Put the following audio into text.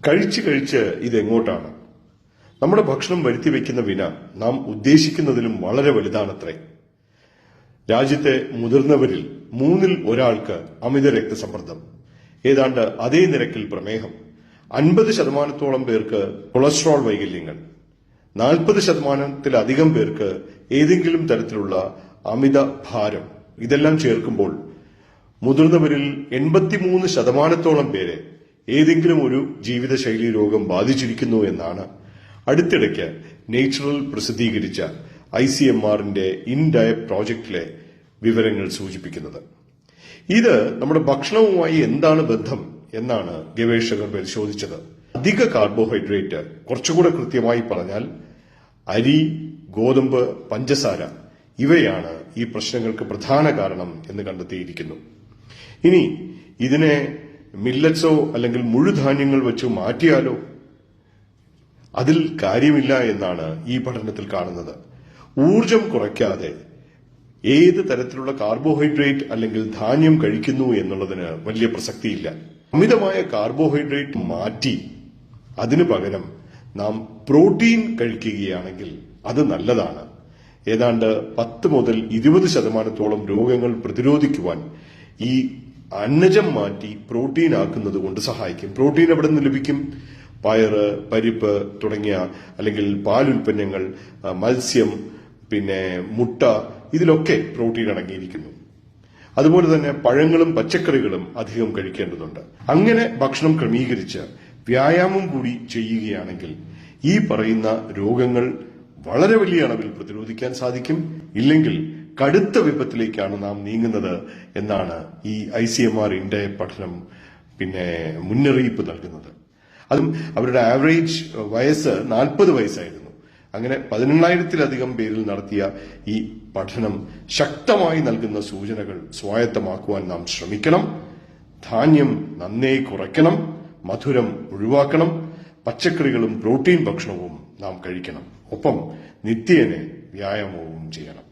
കഴിച്ച് ഇതെങ്ങോട്ടാണ്? നമ്മുടെ ഭക്ഷണം വരുത്തി വയ്ക്കുന്ന വിന നാം ഉദ്ദേശിക്കുന്നതിലും വളരെ വലുതാണത്രേ. രാജ്യത്തെ മുതിർന്നവരിൽ 3-ൽ ഒരാൾക്ക് അമിത രക്തസമ്മർദ്ദം, ഏതാണ്ട് അതേ നിരക്കിൽ പ്രമേഹം, 50% പേർക്ക് കൊളസ്ട്രോൾ വൈകല്യങ്ങൾ, 40%-ലധികം പേർക്ക് ഏതെങ്കിലും തരത്തിലുള്ള അമിത ഭാരം. ഇതെല്ലാം ചേർക്കുമ്പോൾ മുതിർന്നവരിൽ 83% പേരെ ഏതെങ്കിലും ഒരു ജീവിതശൈലി രോഗം ബാധിച്ചിരിക്കുന്നു എന്നാണ് അടുത്തിടയ്ക്ക് നേച്ചറൽ പ്രസിദ്ധീകരിച്ച ICMRന്റെ ഇൻഡയറ്റ് പ്രോജക്റ്റിലെ വിവരങ്ങൾ സൂചിപ്പിക്കുന്നത്. ഇത് നമ്മുടെ ഭക്ഷണവുമായി എന്താണ് ബന്ധം എന്നാണ് ഗവേഷകർ പരിശോധിച്ചത്. അധിക കാർബോഹൈഡ്രേറ്റ്, കുറച്ചുകൂടെ കൃത്യമായി പറഞ്ഞാൽ അരി, ഗോതമ്പ്, പഞ്ചസാര, ഇവയാണ് ഈ പ്രശ്നങ്ങൾക്ക് പ്രധാന കാരണം എന്ന് കണ്ടെത്തിയിരിക്കുന്നു. ഇനി ഇതിനെ മില്ലറ്റ്സോ അല്ലെങ്കിൽ മുഴുധാന്യങ്ങൾ വെച്ച് മാറ്റിയാലോ? അതിൽ കാര്യമില്ല എന്നാണ് ഈ പഠനത്തിൽ കാണുന്നത്. ഊർജം കുറയ്ക്കാതെ ഏത് തരത്തിലുള്ള കാർബോഹൈഡ്രേറ്റ് അല്ലെങ്കിൽ ധാന്യം കഴിക്കുന്നു എന്നുള്ളതിന് വലിയ പ്രസക്തിയില്ല. അമിതമായ കാർബോഹൈഡ്രേറ്റ് മാറ്റി അതിനു പകരം നാം പ്രോട്ടീൻ കഴിക്കുകയാണെങ്കിൽ അത് നല്ലതാണ്. ഏതാണ്ട് 10-20% രോഗങ്ങൾ പ്രതിരോധിക്കുവാൻ ഈ അന്നജം മാറ്റി പ്രോട്ടീൻ ആക്കുന്നത് കൊണ്ട് സഹായിക്കും. പ്രോട്ടീൻ എവിടെ നിന്ന് ലഭിക്കും? പയറ്, പരിപ്പ് തുടങ്ങിയ അല്ലെങ്കിൽ പാലുൽപ്പന്നങ്ങൾ, മത്സ്യം, പിന്നെ മുട്ട, ഇതിലൊക്കെ പ്രോട്ടീൻ അടങ്ങിയിരിക്കുന്നു. അതുപോലെ തന്നെ പഴങ്ങളും പച്ചക്കറികളും അധികം കഴിക്കേണ്ടതുണ്ട്. അങ്ങനെ ഭക്ഷണം ക്രമീകരിച്ച് വ്യായാമം കൂടി ചെയ്യുകയാണെങ്കിൽ ഈ പറയുന്ന രോഗങ്ങൾ വളരെ വലിയ അളവിൽ പ്രതിരോധിക്കാൻ സാധിക്കും. ഇല്ലെങ്കിൽ കടുത്ത വിപത്തിലേക്കാണ് നാം നീങ്ങുന്നത് എന്നാണ് ഈ ICMR ഇൻഡയറ്റ് പഠനം മുന്നറിയിപ്പ് നൽകുന്നത്. അതും അവരുടെ ആവറേജ് വയസ്സ് 40 വയസ്സായിരുന്നു. അങ്ങനെ 18,000-ലധികം പേരിൽ നടത്തിയ ഈ പഠനം ശക്തമായി നൽകുന്ന സൂചനകൾ സ്വായത്തമാക്കുവാൻ നാം ശ്രമിക്കണം. ധാന്യം നന്നേ കുറയ്ക്കണം, മധുരം ഒഴിവാക്കണം, പച്ചക്കറികളും പ്രോട്ടീൻ ഭക്ഷണവും നാം കഴിക്കണം. ഒപ്പം നിത്യേന വ്യായാമവും ചെയ്യണം.